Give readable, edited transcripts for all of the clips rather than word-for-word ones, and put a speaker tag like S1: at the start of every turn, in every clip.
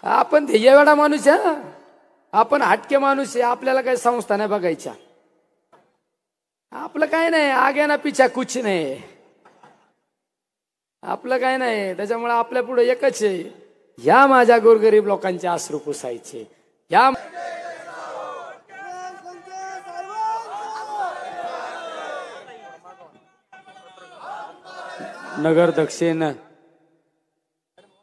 S1: आपण एवढा माणूस आहे, आपण हटके माणूस आहे, आपल्याला काही संस्था नाही बघायच्या, आपलं काय नाही, आगे ना पिछा कुछ नाही, आपलं काय नाही. त्याच्यामुळे आपल्या पुढे एकच आहे, या माझ्या गोरगरीब लोकांचे अश्रू पुसायचे. या नगर दक्षिण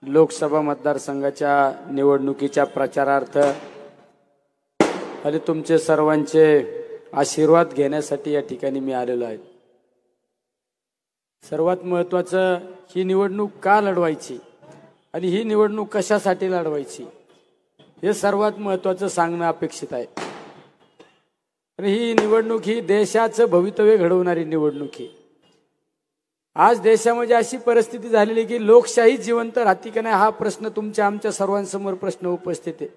S1: लोकसभा मतदारसंघाच्या निवडणुकीच्या प्रचारार्थ आणि तुमचे सर्वांचे आशीर्वाद घेण्यासाठी या ठिकाणी मी आलेलो आहे. सर्वात महत्त्वाचं, ही निवडणूक का लढवायची आणि ही निवडणूक कशासाठी लढवायची हे सर्वात महत्त्वाचं सांगणं अपेक्षित आहे. आणि ही निवडणूक ही देशाचं भवितव्य घडवणारी निवडणूक आहे. आज देशामध्ये अशी परिस्थिती झालेली की लोकशाही जिवंत राहते की नाही हा प्रश्न तुमच्या आमच्या सर्वांसमोर प्रश्न उपस्थित आहे.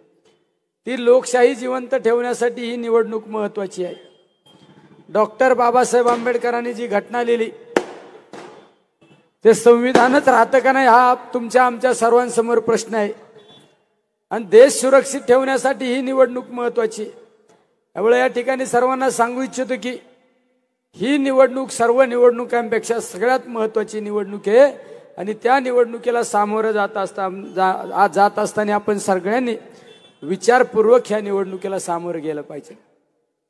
S1: ती लोकशाही जिवंत ठेवण्यासाठी ही निवडणूक महत्त्वाची आहे. डॉक्टर बाबासाहेब आंबेडकरांनी जी घटना लिहिली ते संविधानच राहतं का नाही हा तुमच्या आमच्या सर्वांसमोर प्रश्न आहे. आणि देश सुरक्षित ठेवण्यासाठी ही निवडणूक महत्त्वाची आहे. त्यामुळे या ठिकाणी सर्वांना सांगू इच्छितो की ही निवडणूक सर्व निवडणुकांपेक्षा सगळ्यात महत्त्वाची निवडणूक आहे. आणि त्या निवडणुकीला सामोरं जात असताना आपण सगळ्यांनी विचारपूर्वक ह्या निवडणुकीला सामोरं गेलं पाहिजे.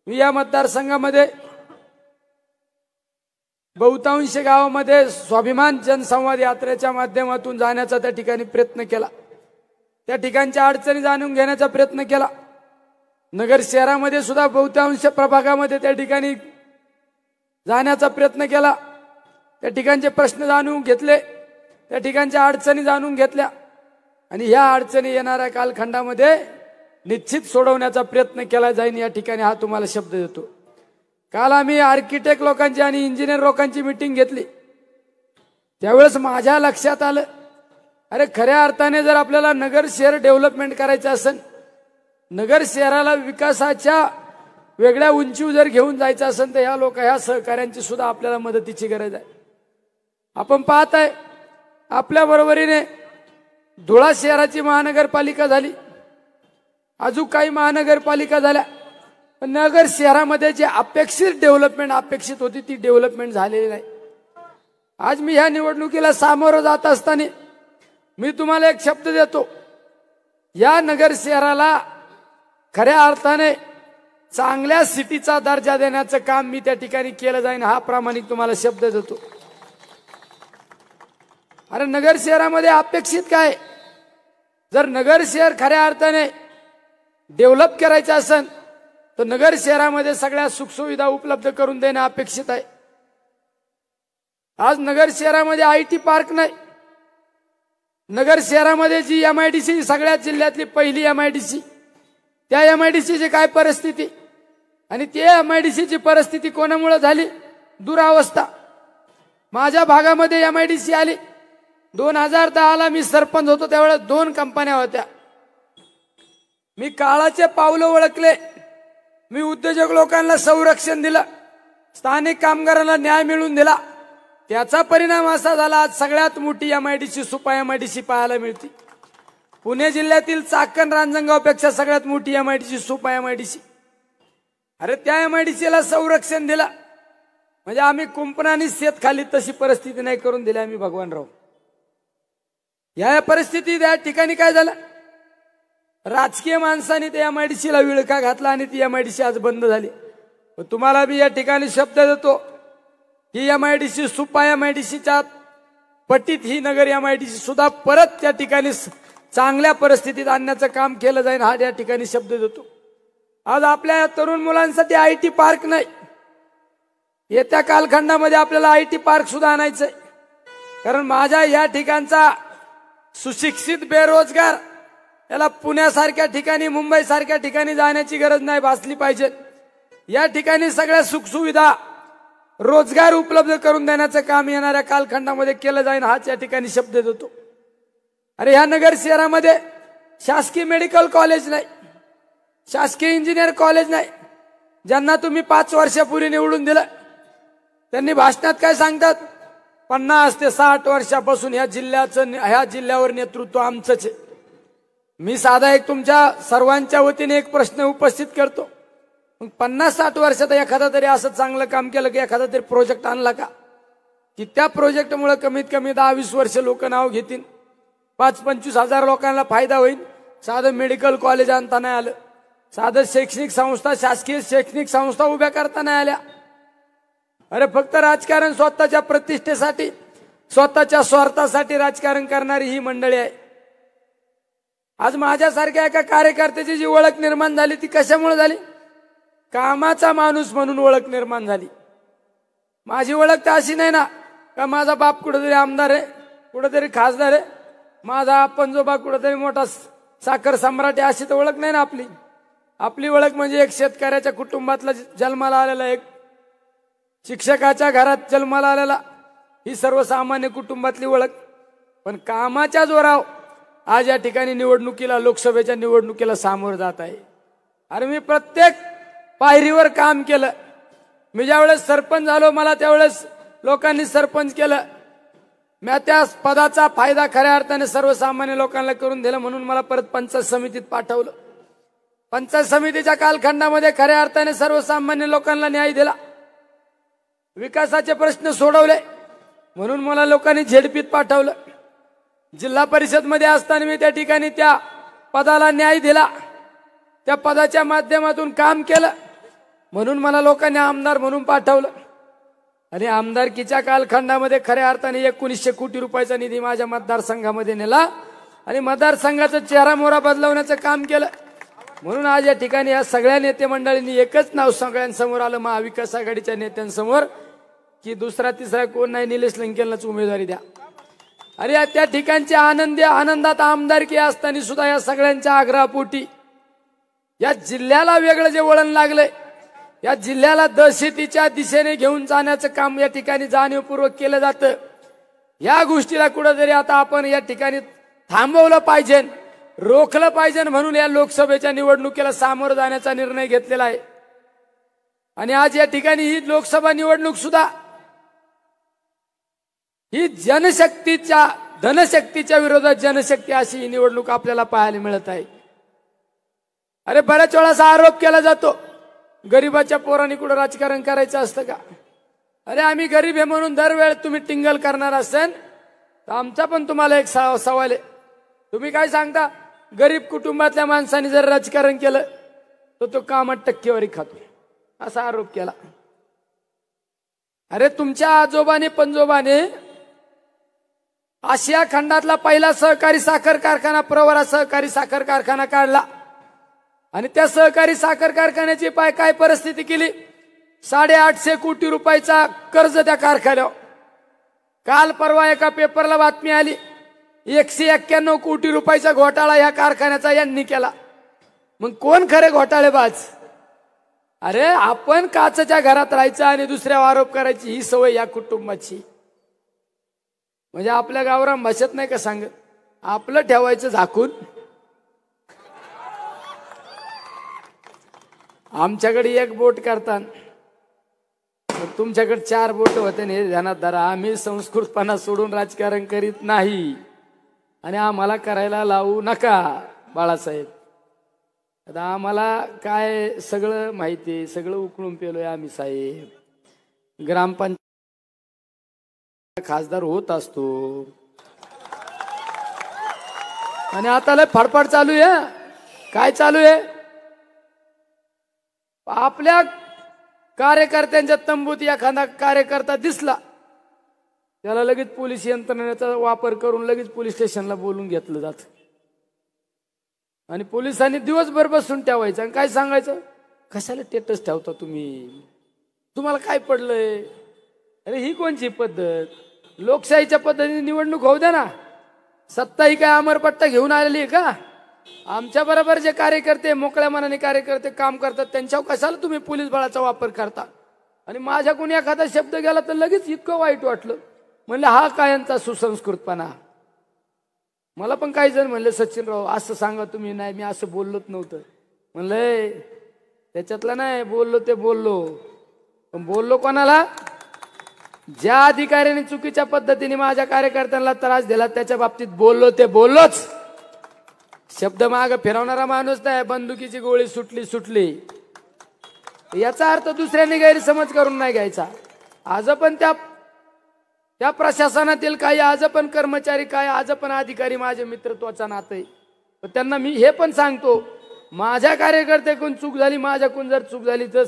S1: मी या मतदारसंघामध्ये बहुतांश गावामध्ये स्वाभिमान जनसंवाद यात्रेच्या माध्यमातून जाण्याचा त्या ठिकाणी प्रयत्न केला. त्या ठिकाणच्या अडचणी जाणून घेण्याचा प्रयत्न केला. नगर शहरामध्ये सुद्धा बहुतांश प्रभागामध्ये त्या ठिकाणी जाण्याचा प्रयत्न केला. त्या ठिकाणचे प्रश्न जाणून घेतले, त्या ठिकाणच्या अडचणी जाणून घेतल्या आणि ह्या अडचणी येणाऱ्या कालखंडामध्ये निश्चित सोडवण्याचा प्रयत्न केला जाईल. या ठिकाणी हा तुम्हाला शब्द देतो. काल आम्ही आर्किटेक्ट लोकांची आणि इंजिनियर लोकांची मीटिंग घेतली. त्यावेळेस माझ्या लक्षात आलं, अरे खऱ्या अर्थाने जर आपल्याला नगर शहर डेव्हलपमेंट करायचं असेल, नगर शहराला विकासाच्या वेगळ्या उंचीवर जर घेऊन जायचं असेल तर ह्या सहकार्यांची सुद्धा आपल्याला मदतीची गरज आहे. आपण पाहत आहे आपल्या बरोबरीने धुळा शहराची महानगरपालिका झाली, अजून काही महानगरपालिका झाल्या, पण नगर शहरामध्ये जे अपेक्षित डेव्हलपमेंट अपेक्षित होती ती डेव्हलपमेंट झालेली नाही. आज मी ह्या निवडणुकीला सामोरं जात असताना मी तुम्हाला एक शब्द देतो, या नगर शहराला खऱ्या अर्थाने चांगल्या सिटीचा दर्जा देण्याचं काम मी त्या ठिकाणी केलं जाईल हा प्रामाणिक तुम्हाला शब्द देतो. अरे नगर शहरामध्ये अपेक्षित काय, जर नगर शहर खऱ्या अर्थाने डेव्हलप करायचं असेल तर नगर शहरामध्ये सगळ्या सुखसुविधा उपलब्ध करून देणं अपेक्षित आहे. आज नगर शहरामध्ये IT पार्क नाही. नगर शहरामध्ये जी MIDC सगळ्या जिल्ह्यातली पहिली MIDC, त्या MIDCची काय परिस्थिती आणि त्या MIDCची परिस्थिती कोणामुळे झाली, दुरावस्था. माझ्या भागामध्ये MIDC आली 2010ला मी सरपंच होतो, त्यावेळेस 2 कंपन्या होत्या. मी काळाचे पावलं ओळखले, मी उद्योजक लोकांना संरक्षण दिलं, स्थानिक कामगारांना न्याय मिळवून दिला. त्याचा परिणाम असा झाला आज सगळ्यात मोठी MIDC सुपा MIDC पाहायला मिळते. पुणे जिल्ह्यातील चाकण रांजणगावपेक्षा सगळ्यात मोठी MIDC सुपा MIDC. अरे त्या MIDCला संरक्षण दिलं म्हणजे आम्ही कुंपणाने शेत खाली तशी परिस्थिती नाही करून दिली आम्ही भगवानराव. या परिस्थितीत या ठिकाणी काय झालं, राजकीय माणसाने त्या MIDCला विळखा घातला आणि ती MIDC आज बंद झाली. तुम्हाला मी या ठिकाणी शब्द देतो ही MIDC सुपा MIDCच्या पटीत ही नगर MIDC सुद्धा परत त्या ठिकाणी चांगल्या परिस्थितीत आणण्याचं काम केलं जाईल हा या ठिकाणी शब्द देतो. आज आपल्या तरुण मुलांसाठी IT पार्क नाही, येत्या कालखंडामध्ये आपल्याला IT पार्क सुद्धा आणायचंय. कारण माझ्या या ठिकाणचा सुशिक्षित बेरोजगार याला पुण्यासारख्या ठिकाणी मुंबईसारख्या ठिकाणी जाण्याची गरज नाही भासली पाहिजे. या ठिकाणी सगळ्या सुखसुविधा रोजगार उपलब्ध करून देण्याचं काम येणाऱ्या कालखंडामध्ये केलं जाईल हाच या ठिकाणी शब्द देतो. अरे ह्या नगर शहरामध्ये शासकीय मेडिकल कॉलेज नाही, शासकीय इंजिनियर कॉलेज नाही. ज्यांना तुम्ही 5 वर्षापूर्वी निवडून दिलं त्यांनी भाषणात काय सांगतात, 50 ते 60 वर्षापासून ह्या जिल्ह्यावर नेतृत्व आमचंच आहे. मी साधा एक तुमच्या सर्वांच्या वतीने एक प्रश्न उपस्थित करतो. मग 50-60 वर्षात एखादा तरी असं चांगलं काम केलं की एखादा तरी प्रोजेक्ट आणला का की त्या प्रोजेक्टमुळे कमीत कमी 10-20 वर्ष लोक नाव घेतील, 5-25 हजार लोकांना फायदा होईल. साधं मेडिकल कॉलेज आणता नाही आलं, साधं शैक्षणिक संस्था, शासकीय शैक्षणिक संस्था उभ्या करता नाही आल्या. अरे फक्त राजकारण स्वतःच्या प्रतिष्ठेसाठी, स्वतःच्या स्वार्थासाठी राजकारण करणारी ही मंडळी आहे. आज माझ्यासारख्या एका कार्यकर्त्याची जी ओळख निर्माण झाली ती कशामुळे झाली? कामाचा माणूस म्हणून ओळख निर्माण झाली. माझी ओळख तर अशी नाही ना का माझा बाप कुठेतरी आमदार आहे, कुठेतरी खासदार आहे, माझा पंजोबा कुठेतरी मोठा साखर सम्राट आहे, अशी तर ओळख नाही ना आपली. आपली ओळख म्हणजे एक शेतकऱ्याच्या कुटुंबातला जन्माला आलेला, एक शिक्षकाच्या घरात जन्माला आलेला, ही सर्वसामान्य कुटुंबातली ओळख. पण कामाच्या जोरावर आज या ठिकाणी निवडणुकीला, लोकसभेच्या निवडणुकीला सामोरं जात आहे. अरे मी प्रत्येक पायरीवर काम केलं. मी ज्यावेळेस सरपंच झालो मला त्यावेळेस लोकांनी सरपंच केलं. मी त्या पदाचा फायदा खऱ्या अर्थाने सर्वसामान्य लोकांना करून दिला, म्हणून मला परत पंचायत समितीत पाठवलं. पंचायत समितीच्या कालखंडामध्ये खऱ्या अर्थाने सर्वसामान्य लोकांना न्याय दिला, विकासाचे प्रश्न सोडवले, म्हणून मला लोकांनी झेडपीत पाठवलं. जिल्हा परिषद मध्ये असताना मी त्या ठिकाणी त्या पदाला न्याय दिला, त्या पदाच्या माध्यमातून काम केलं, म्हणून मला लोकांनी आमदार म्हणून पाठवलं. आणि आमदारकीच्या कालखंडामध्ये खऱ्या अर्थाने 1900 कोटी रुपयाचा निधी माझ्या मतदारसंघामध्ये नेला आणि मतदारसंघाचा चेहरा मोहरा बदलवण्याचं काम केलं. म्हणून आज या ठिकाणी या सगळ्या नेते मंडळींनी एकच नाव सगळ्यांसमोर आलं, महाविकास आघाडीच्या नेत्यांसमोर, की दुसरा तिसरा कोण नाही, निलेश लंकेललाच उमेदवारी द्या. अरे त्या ठिकाणच्या आनंदात आमदारकी असताना सुद्धा या सगळ्यांच्या आग्रहापोटी या जिल्ह्याला वेगळं जे वळण लागलंय, या जिल्ह्याला दहशतीच्या दिशेने घेऊन जाण्याचं काम या ठिकाणी जाणीवपूर्वक केलं जातं. या गोष्टीला कुठेतरी आता आपण या ठिकाणी थांबवलं पाहिजे, रोखलं पाहिजे, म्हणून या लोकसभेच्या निवडणुकीला सामोरं जाण्याचा निर्णय घेतलेला आहे. आणि आज या ठिकाणी ही लोकसभा निवडणूक सुद्धा ही धनशक्तीच्या विरोधात जनशक्ती अशी ही निवडणूक आपल्याला पाहायला मिळत आहे. अरे बऱ्याच वेळा असा आरोप केला जातो, गरीबाच्या पोरांनी कुठं राजकारण करायचं असतं का? अरे आम्ही गरीब आहे म्हणून दरवेळ तुम्ही टिंगल करणार असेल तर आमचा पण तुम्हाला एक सवाल आहे. तुम्ही काय सांगता, गरीब कुटुंबातल्या माणसाने जर राजकारण केलं तर तो कामात टक्केवारी खातो, असा आरोप केला. अरे तुमच्या आजोबाने पंजोबाने आशिया खंडातला पहिला सहकारी साखर कारखाना, प्रवरा सहकारी साखर कारखाना काढला आणि त्या सहकारी साखर कारखान्याची काय परिस्थिती केली, 850 कोटी रुपयाचा कर्ज त्या कारखान्यावर. काल परवा एका पेपरला बातमी आली, 191 कोटी रुपयाचा घोटाळा या कारखान्याचा यांनी केला. मग कोण खरे घोटाळेबाज? अरे आपण काचच्या घरात राहायचं आणि दुसऱ्यावर आरोप करायची ही सवय या कुटुंबाची. म्हणजे आपल्या गावरान भाषेत नाही का सांगत, आपलं ठेवायचं झाकून. आमच्याकडे एक बोट करतात, तुमच्याकडे 4 बोट होते, हे ध्यानात धरा. आम्ही संस्कृतपणा सोडून राजकारण करीत नाही आणि आम्हाला करायला लावू नका बाळासाहेब. आता आम्हाला काय सगळं माहिती, सगळं उकळून पेलोय आम्ही साहेब. ग्रामपंचायत खासदार होत असतो आणि आता लय फडफड चालू आहे. काय चालू आहे? आपल्या कार्यकर्त्यांच्या तंबूत एखादा कार्यकर्ता दिसला त्याला लगेच पोलीस यंत्रणेचा वापर करून लगेच पोलीस स्टेशनला बोलून घेतलं जात आणि पोलिसांनी दिवसभर बसून ठेवायचं आणि काय सांगायचं, कशाला स्टेटस ठेवता तुम्ही, तुम्हाला काय पडलंय? अरे ही कोणची पद्धत? लोकशाहीच्या पद्धतीने निवडणूक होऊ द्या ना. सत्ता ही काय अमरपट्टा घेऊन आलेली आहे का? आमच्या बरोबर जे कार्यकर्ते मोकळ्या मनाने कार्यकर्ते काम करतात त्यांच्यावर कशाला तुम्ही पोलीस बळाचा वापर करता? आणि माझ्याकडून एखादा शब्द गेला तर लगेच इतकं वाईट वाटलं. म्हणलं हा काय यांचा सुसंस्कृतपणा. मला पण काही जण म्हणले, सचिनराव असं सांगा तुम्ही. नाही मी असं बोललोच नव्हतं. म्हणलंय त्याच्यातलं नाही, बोललो ते बोललो. पण बोललो कोणाला? ज्या अधिकाऱ्याने चुकीच्या पद्धतीने माझ्या कार्यकर्त्यांना त्रास दिला त्याच्या बाबतीत बोललो ते बोललोच. शब्द माग फिरवणारा माणूस नाही, बंदुकीची गोळी सुटली याचा अर्थ दुसऱ्याने गैरसमज करून नाही घ्यायचा. आज पण त्या प्रशासनातील काही आज पण कर्मचारी, काय आज पण अधिकारी माझे मित्रत्वाचा नातं आहे. पण त्यांना मी हे पण सांगतो, माझ्या कार्यकर्त्याकडून चूक झाली, माझ्याकडून जर चूक झाली तर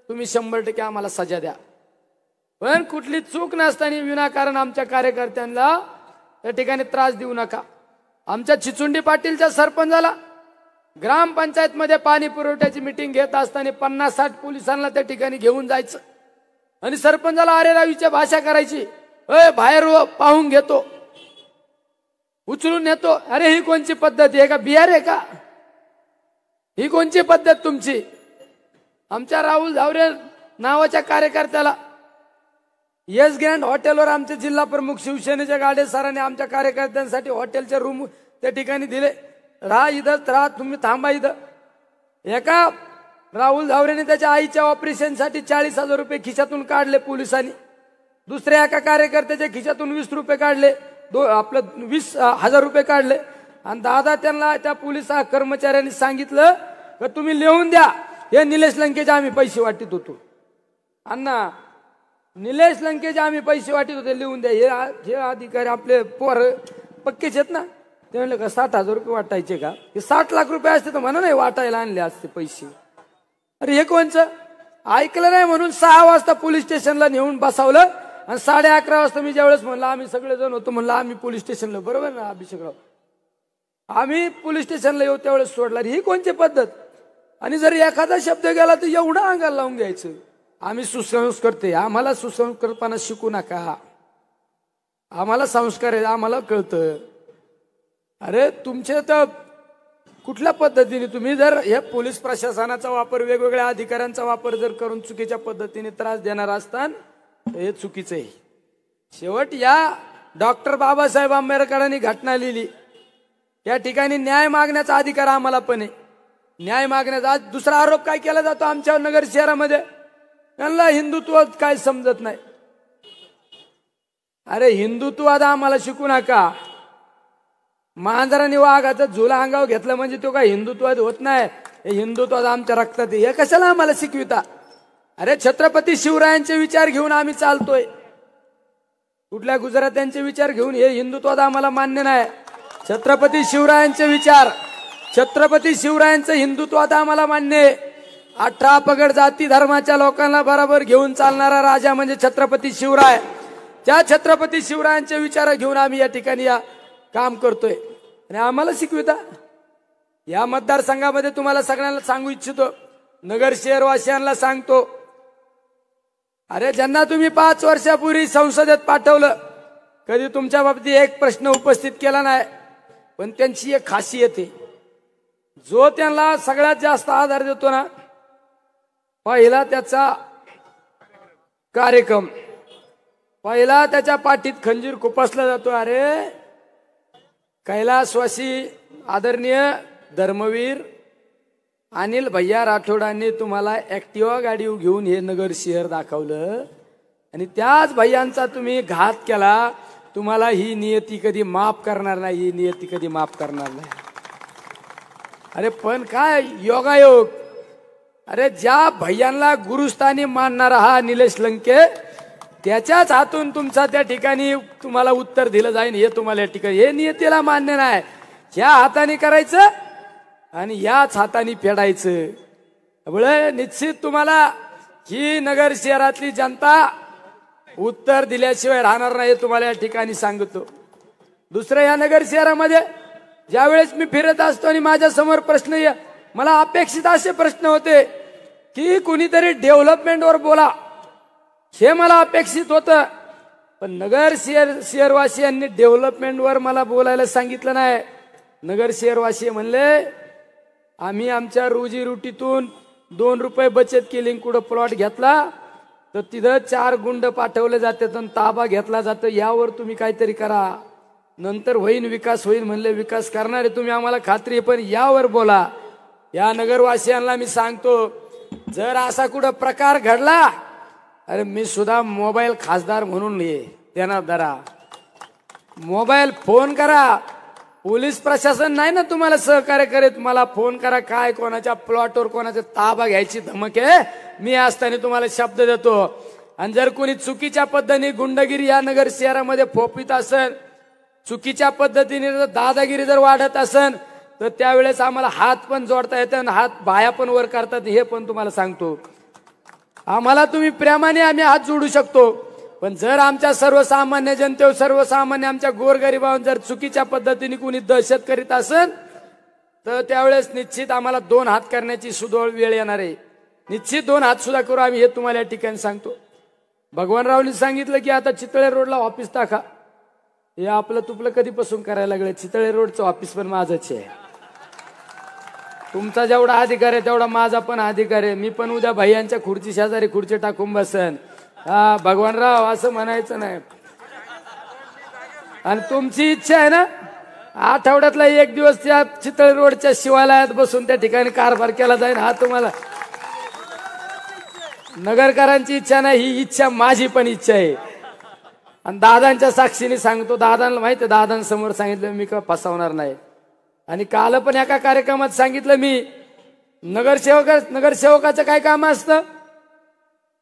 S1: तुम्ही 100% आम्हाला सजा द्या. पण कुठली चूक नसताना विनाकारण आमच्या कार्यकर्त्यांना त्या ठिकाणी त्रास देऊ नका. आमच्या चिचुंडी पाटीलच्या सरपंचाला ग्रामपंचायत मध्ये पाणी पुरवठ्याची मीटिंग घेत असताना 50-60 पोलिसांना त्या ठिकाणी घेऊन जायचं आणि सरपंचाला अरे रावीच्या भाषा करायची. बाहेर पाहून घेतो, उचलून नेतो. अरे ही कोणची पद्धत आहे का? बिहार आहे का? ही कोणची पद्धत तुमची? आमच्या राहुल धावरे नावाच्या कार्यकर्त्याला येस ग्रँड हॉटेलवर आमचे जिल्हा प्रमुख शिवसेनेच्या गाडे सरांनी आमच्या कार्यकर्त्यांसाठी हॉटेलचे रूम त्या ठिकाणी दिले. राहा इथंच राहा, तुम्ही थांबा इथं. एका राहुल धावरेने त्याच्या आईच्या ऑपरेशनसाठी 40,000 रुपये खिशातून काढले पोलिसांनी. दुसऱ्या एका कार्यकर्त्याच्या खिशातून 20 रुपये काढले, आपलं 20,000 रुपये काढले. आणि दादा त्यांना त्या पोलीस कर्मचाऱ्यांनी सांगितलं की तुम्ही लिहून द्या, हे निलेश लंकेचे आम्ही पैसे वाटित होतो. अण्णा, निलेश लंकेचे आम्ही पैसे वाटित होते, लिहून द्या. हे अधिकारी आपले पोर पक्केच आहेत ना. ते म्हणले का 60,000 रुपये वाटायचे का? हे 60 लाख रुपये असते तर म्हणा नाही वाटायला आणले असते पैसे. अरे हे कोणचं ऐकलं नाही म्हणून 6 वाजता पोलीस स्टेशनला नेऊन बसावलं. आणि 11:30 वाजता मी ज्यावेळेस म्हणलं आम्ही सगळेजण होतो, म्हणलं आम्ही पोलीस स्टेशनला, बरोबर ना अभिषेकराव, आम्ही पोलीस स्टेशनला येऊ त्यावेळेस सोडला. ही कोणती पद्धत? आणि जर एखादा शब्द गेला तर एवढं अंगाला लावून घ्यायचं. आम्ही सुसंस्कृत, आम्हाला सुसंस्कृतपणा शिकू नका. आम्हाला संस्कार आहे, आम्हाला कळतं. अरे तुमचे तर कुठल्या पद्धतीने तुम्ही जर हे पोलीस प्रशासनाचा वापर, वेगवेगळ्या अधिकाऱ्यांचा वापर जर करून चुकीच्या पद्धतीने त्रास देणार असतान हे चुकीचं आहे. शेवट या डॉक्टर बाबासाहेब आंबेडकरांनी घटना लिहिली, या ठिकाणी न्याय मागण्याचा अधिकार आम्हाला पण आहे. न्याय मागण्याचा. आज दुसरा आरोप काय केला जातो आमच्या नगर शहरामध्ये, त्यांना हिंदुत्व काय समजत नाही. अरे हिंदुत्वाद आम्हाला शिकू नका. मांजराने वाघाचा झुला अंगावर घेतला म्हणजे तो काय हिंदुत्वाद होत नाही. हे हिंदुत्वाद आमच्या रक्तात आहे. हे कशाला आम्हाला शिकविता? अरे छत्रपती शिवरायांचे विचार घेऊन आम्ही चालतोय. कुठल्या गुजरात्यांचे विचार घेऊन हे हिंदुत्वाद आम्हाला मान्य नाही. छत्रपती शिवरायांचे विचार, छत्रपती शिवरायांचं हिंदुत्वाद आम्हाला मान्य आहे. 18 पगड जाती धर्माच्या लोकांना बरोबर घेऊन चालणारा राजा म्हणजे छत्रपती शिवराय. त्या छत्रपती शिवरायांचे विचार घेऊन आम्ही या ठिकाणी काम करतोय. आणि आम्हाला शिकविता? या मतदारसंघामध्ये तुम्हाला सगळ्यांना सांगू इच्छितो, नगर शहरवासियांना सांगतो, अरे ज्यांना तुम्ही 5 वर्षापूर्वी संसदेत पाठवलं, कधी तुमच्या बाबतीत एक प्रश्न उपस्थित केला नाही. पण त्यांची एक खासियत आहे, जो त्यांना सगळ्यात जास्त आधार देतो ना, पहिला त्याचा कार्यक्रम, पहिला त्याच्या पाठीत खंजीर खुपसला जातो. अरे कैलासवासी आदरणीय धर्मवीर अनिल भैया राठोडांनी तुम्हाला ऍक्टिवा गाडी घेऊन हे नगर शहर दाखवलं आणि त्याच भैयांचा तुम्ही घात केला. तुम्हाला ही नियती कधी माफ करणार नाही, ही नियती कधी माफ करणार नाही. अरे पण काय योगायोग. अरे ज्या भैयांना गुरुस्थानी मानणारा हा निलेश लंके, त्याच्याच हातून तुमचा त्या ठिकाणी तुम्हाला उत्तर दिलं जाईल. हे तुम्हाला या ठिकाणी हे नियतीला मान्य नाही. ह्या हाताने करायचं आणि याच हाताने फेडायचं. त्यामुळे निश्चित तुम्हाला ही नगर शहरातली जनता उत्तर दिल्याशिवाय राहणार नाही, तुम्हाला या ठिकाणी सांगतो. दुसरं, या नगर शहरामध्ये ज्यावेळेस मी फिरत असतो आणि माझ्या समोर प्रश्न, मला अपेक्षित असे प्रश्न होते की कुणीतरी डेव्हलपमेंटवर बोला, हे मला अपेक्षित होतं. पण नगर शहरवासियांनी डेव्हलपमेंटवर मला बोलायला सांगितलं नाही. नगर शहरवासी म्हणले आम्ही आमच्या रोजीरोटीतून 2 रुपये बचत केली, कुठं प्लॉट घेतला तर तिथं 4 गुंड पाठवले जातात आणि ताबा घेतला जातो. यावर तुम्ही काहीतरी करा, नंतर होईन विकास होईल. म्हणले विकास करणारे तुम्ही, आम्हाला खात्री आहे, पण यावर बोला. या नगरवासियांना मी सांगतो, जर असा कुठं प्रकार घडला, अरे मी सुद्धा मोबाईल खासदार म्हणून ये त्यांना धरा, मोबाईल फोन करा पोलीस प्रशासन नाही ना तुम्हाला सहकार्य करीत, मला फोन करा, काय कोणाच्या प्लॉटवर कोणाचा ताबा घ्यायची धमक आहे, मी असताना तुम्हाला शब्द देतो. आणि जर कोणी चुकीच्या पद्धतीने गुंडगिरी या नगर शहरामध्ये फोपित असेल, चुकीच्या पद्धतीने जर दादागिरी जर वाढत असेल, तर त्यावेळेस आम्हाला हात पण जोडता येतात आणि हात बाया पण वर करतात, हे पण तुम्हाला सांगतो. आम्हाला तुम्ही प्रेमाने आम्ही हात जोडू शकतो, पण जर आमच्या सर्वसामान्य जनतेवर, सर्वसामान्य आमच्या गोरगरिबांवर जर चुकीच्या पद्धतीने कोणी दहशत करीत असेल, तर त्यावेळेस निश्चित आम्हाला 2 हात करण्याची सुदोळ वेळ येणार आहे. निश्चित 2 हात सुद्धा करू आम्ही, हे तुम्हाला या ठिकाणी सांगतो. भगवानरावनी सांगितलं की आता चितळे रोडला ऑफिस टाका. हे आपलं तुपलं कधीपासून करायला लागलं. चितळे रोडचं ऑफिस पण माझंच आहे. तुमचा जेवढा अधिकार आहे तेवढा माझा पण अधिकार आहे. मी पण उद्या भैयांच्या खुर्ची शेजारी खुर्ची टाकून बसन. हा भगवानराव असं म्हणायचं नाही. आणि तुमची इच्छा आहे ना, आठवड्यातला 1 दिवस त्या चितळे रोडच्या शिवालयात बसून त्या ठिकाणी कारभार केला जाईल. हा तुम्हाला नगरकरांची इच्छा नाही, ही इच्छा माझी पण इच्छा आहे. आणि दादांच्या साक्षीने सांगतो, दादांना माहिती आहे, दादांसमोर सांगितलं मी का फसवणार नाही. आणि काल पण एका कार्यक्रमात सांगितलं मी, नगरसेवकाचं काय काम असतं,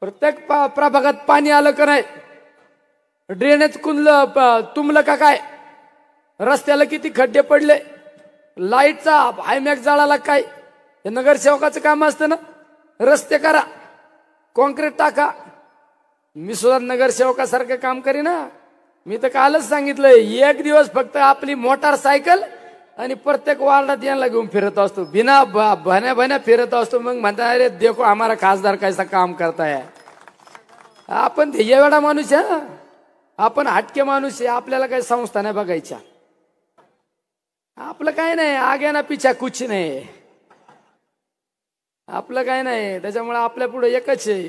S1: प्रत्येक प्रभागात पाणी आलं का नाही, ड्रेनेज तुंबलं का काय, रस्त्याला किती खड्डे पडले, लाईटचा हायमॅक्स जळाला काय, हे नगरसेवकाचं काम असतं ना. रस्ते करा, कॉन्क्रीट टाका. मी सुद्धा नगरसेवकासारखं काम करी ना. मी तर कालच सांगितलंय, 1 दिवस फक्त आपली मोटारसायकल आणि प्रत्येक वार्डात यांना घेऊन फिरत असतो, बिना भण्या फिरत असतो. मग म्हणता अरे देखो हमारा खासदार कैसा काम करताय. आपण एवढा माणूस आहे, आपण हटके माणूस आहे. आपल्याला काही संस्था नाही बघायच्या, आपलं काय नाही, आगे ना पिछा कुछ नाही, आपलं काय नाही. त्याच्यामुळे आपल्या पुढे एकच आहे,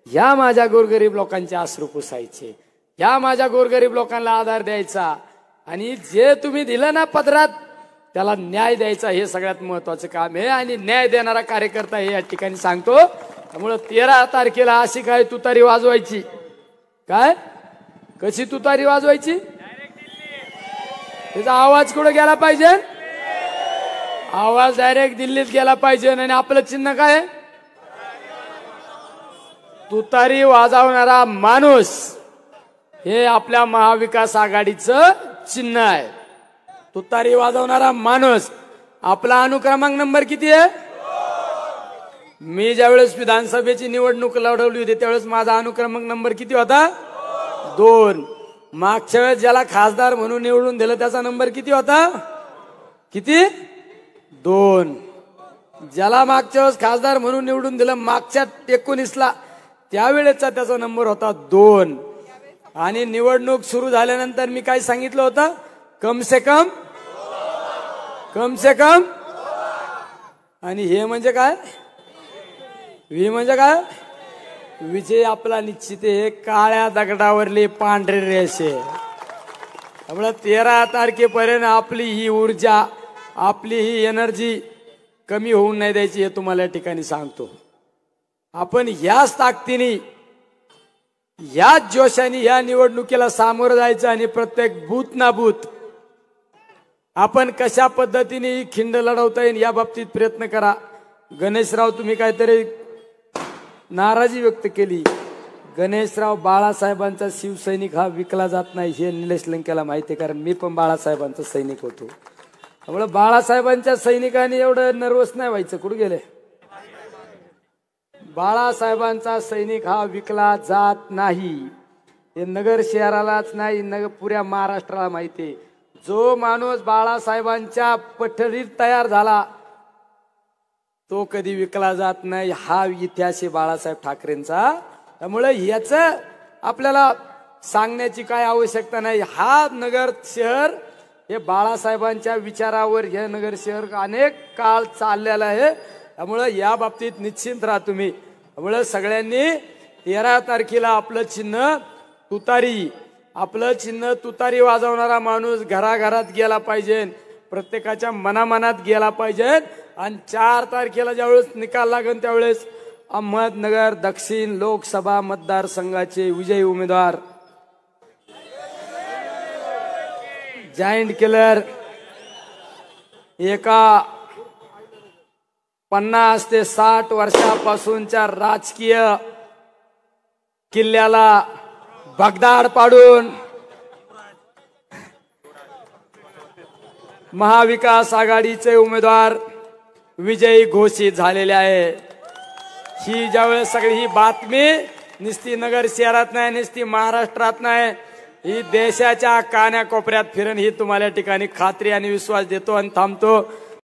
S1: ह्या माझ्या गोरगरीब लोकांचे अश्रू पुसायचे, ह्या माझ्या गोरगरीब लोकांना आधार द्यायचा, आणि जे तुम्ही दिलं ना पदरात त्याला न्याय द्यायचा. हे सगळ्यात महत्वाचं काम आहे. आणि न्याय देणारा कार्यकर्ता हे या ठिकाणी सांगतो. त्यामुळे 13 तारखेला अशी काय तुतारी वाजवायची, काय कशी तुतारी वाजवायची, त्याचा आवाज कुठे गेला पाहिजे, आवाज डायरेक्ट दिल्लीत गेला पाहिजे. आणि आपलं चिन्ह काय, तुतारी वाजवणारा माणूस, हे आपल्या महाविकास आघाडीचं चिन्ह आहे. तुतारी वाजवणारा माणूस. आपला अनुक्रमांक नंबर किती आहे, मी ज्यावेळेस विधानसभेची निवडणूक लढवली होती त्यावेळेस माझा अनुक्रमांक नंबर किती होता, 2. मागच्या वेळेस ज्याला खासदार म्हणून निवडून दिलं त्याचा नंबर किती होता, किती, 2. ज्याला मागच्या वेळेस खासदार म्हणून निवडून दिलं मागच्या 19ला, त्यावेळेचा त्याचा नंबर होता 2. आणि निवडणूक सुरू झाल्यानंतर मी काय सांगितलं होतं, कम से कम. आणि हे म्हणजे काय, व्ही म्हणजे काय, विजय आपला निश्चित आहे. काळ्या दगडावरली पांढरे रेषे. त्यामुळे 13 तारखेपर्यंत आपली ही ऊर्जा, आपली ही एनर्जी कमी होऊन नाही द्यायची, हे तुम्हाला या ठिकाणी सांगतो. आपण ह्याच ताकदीने, ह्याच जोशाने या निवडणुकीला सामोरं जायचं. आणि प्रत्येक बूथ ना बूथ आपण कशा पद्धतीने ही खिंड लढवता येईल या बाबतीत प्रयत्न करा. गणेशराव, तुम्ही काहीतरी नाराजी व्यक्त केली. गणेशराव, बाळासाहेबांचा शिवसैनिक हा विकला जात नाही हे निलेश लंकेला माहिती आहे, कारण मी पण बाळासाहेबांचा सैनिक होतो. त्यामुळे बाळासाहेबांच्या सैनिकांनी एवढं नर्वस नाही व्हायचं. कुठे गेले, बाळासाहेबांचा सैनिक हा विकला जात नाही. हे नगर शहरालाच नाही, पुऱ्या महाराष्ट्राला माहिती आहे. जो माणूस बाळासाहेबांच्या पठडीत तयार झाला तो कधी विकला जात नाही. हा इतिहास आहे बाळासाहेब ठाकरेंचा. त्यामुळे याच आपल्याला सांगण्याची काय आवश्यकता नाही. हा नगर शहर हे बाळासाहेबांच्या विचारावर हे नगर शहर अनेक काळ चाललेलं आहे. त्यामुळे या बाबतीत निश्चिंत राहा तुम्ही. त्यामुळे सगळ्यांनी 13 तारखेला आपलं चिन्ह तुतारी, आपलं चिन्ह तुतारी वाजवणारा माणूस घराघरात गेला पाहिजे, प्रत्येकाच्या मनामनात गेला पाहिजे. आणि 4 तारखेला ज्यावेळेस निकाल लागेल त्यावेळेस अहमदनगर दक्षिण लोकसभा मतदारसंघाचे विजयी उमेदवार, जायंट किलर एका 50 ते 60 वर्षापासूनच्या राजकीय किल्ल्याला भगदाड पाडून महाविकास आघाडीचे उमेदवार विजयी घोषित झालेले आहे। ही ज्यावेळेस सगळी ही बातमी नुसती नगर शहरात नाही, नुसती महाराष्ट्रात नाही, ही देशाच्या कानाकोपऱ्यात फिरण ही तुम्हाला ठिकाणी खात्री आणि विश्वास देतो आणि थांबतो।